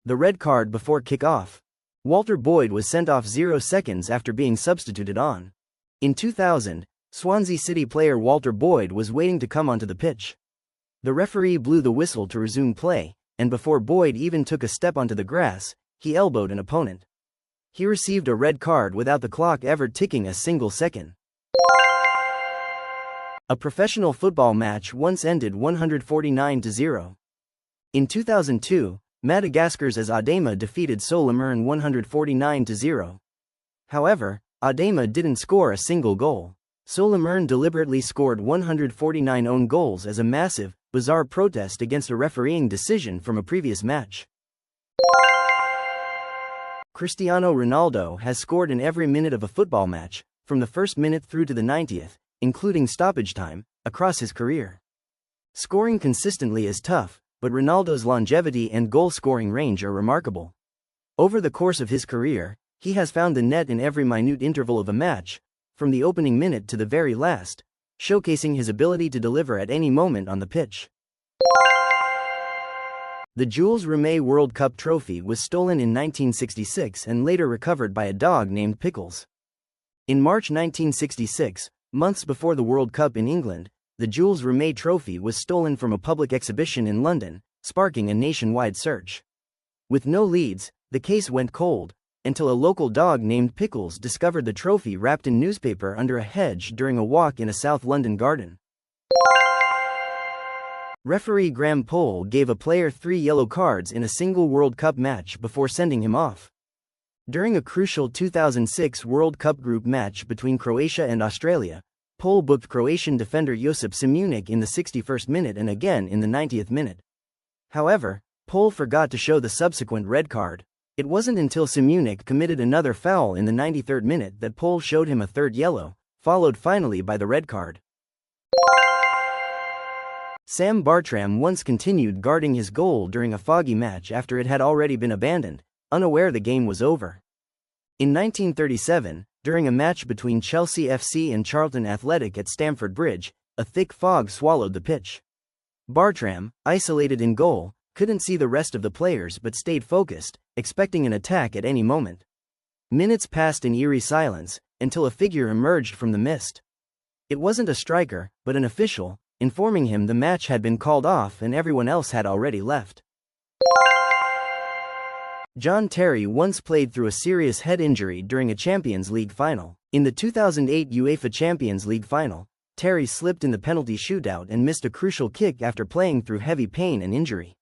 The red card before kickoff. Walter Boyd was sent off 0 seconds after being substituted on. In 2000, Swansea City player Walter Boyd was waiting to come onto the pitch. The referee blew the whistle to resume play, and before Boyd even took a step onto the grass, he elbowed an opponent. He received a red card without the clock ever ticking a single second. A professional football match once ended 149-0. In 2002, Madagascar's Adema defeated Solomerne 149-0. However, Adema didn't score a single goal. Solomerne deliberately scored 149 own goals as a massive, bizarre protest against a refereeing decision from a previous match. Cristiano Ronaldo has scored in every minute of a football match, from the first minute through to the 90th, including stoppage time, across his career. Scoring consistently is tough, but Ronaldo's longevity and goal-scoring range are remarkable. Over the course of his career, he has found the net in every minute interval of a match, from the opening minute to the very last, showcasing his ability to deliver at any moment on the pitch. The Jules Rimet World Cup trophy was stolen in 1966 and later recovered by a dog named Pickles. In March 1966, months before the World Cup in England, the Jules Rimet trophy was stolen from a public exhibition in London, sparking a nationwide search. With no leads, the case went cold, until a local dog named Pickles discovered the trophy wrapped in newspaper under a hedge during a walk in a South London garden. Referee Graham Poll gave a player 3 yellow cards in a single World Cup match before sending him off. During a crucial 2006 World Cup group match between Croatia and Australia, Poll booked Croatian defender Josip Simunic in the 61st minute and again in the 90th minute. However, Poll forgot to show the subsequent red card. It wasn't until Simunic committed another foul in the 93rd minute that Poll showed him a third yellow, followed finally by the red card. Sam Bartram once continued guarding his goal during a foggy match after it had already been abandoned, unaware the game was over. In 1937, during a match between Chelsea FC and Charlton Athletic at Stamford Bridge, a thick fog swallowed the pitch. Bartram, isolated in goal, couldn't see the rest of the players but stayed focused, expecting an attack at any moment. Minutes passed in eerie silence, until a figure emerged from the mist. It wasn't a striker, but an official, informing him the match had been called off and everyone else had already left. John Terry once played through a serious head injury during a Champions League final. In the 2008 UEFA Champions League final, Terry slipped in the penalty shootout and missed a crucial kick after playing through heavy pain and injury.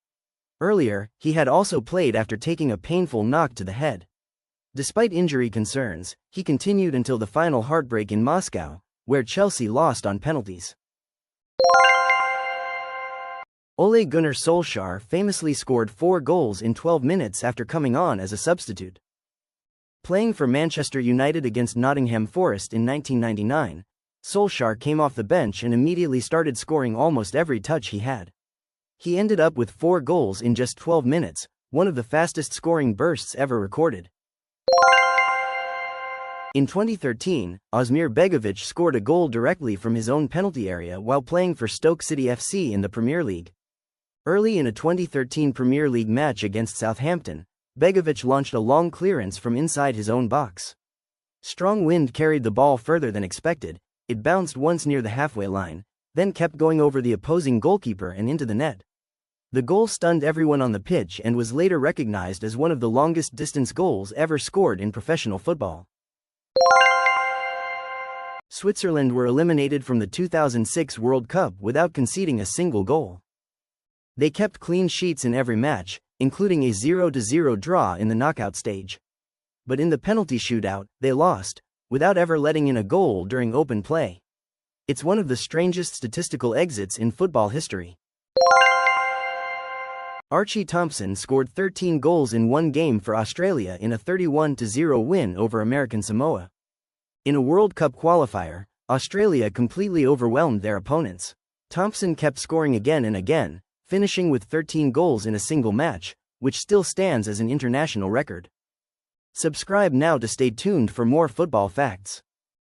Earlier, he had also played after taking a painful knock to the head. Despite injury concerns, he continued until the final heartbreak in Moscow, where Chelsea lost on penalties. Ole Gunnar Solskjaer famously scored 4 goals in 12 minutes after coming on as a substitute. Playing for Manchester United against Nottingham Forest in 1999, Solskjaer came off the bench and immediately started scoring almost every touch he had. He ended up with 4 goals in just 12 minutes, one of the fastest scoring bursts ever recorded. In 2013, Osmir Begovic scored a goal directly from his own penalty area while playing for Stoke City FC in the Premier League. Early in a 2013 Premier League match against Southampton, Begovic launched a long clearance from inside his own box. Strong wind carried the ball further than expected, it bounced once near the halfway line, then kept going over the opposing goalkeeper and into the net. The goal stunned everyone on the pitch and was later recognized as one of the longest distance goals ever scored in professional football. Switzerland were eliminated from the 2006 World Cup without conceding a single goal. They kept clean sheets in every match, including a 0-0 draw in the knockout stage. But in the penalty shootout, they lost, without ever letting in a goal during open play. It's one of the strangest statistical exits in football history. Archie Thompson scored 13 goals in one game for Australia in a 31-0 win over American Samoa. In a World Cup qualifier, Australia completely overwhelmed their opponents. Thompson kept scoring again and again, finishing with 13 goals in a single match, which still stands as an international record. Subscribe now to stay tuned for more football facts.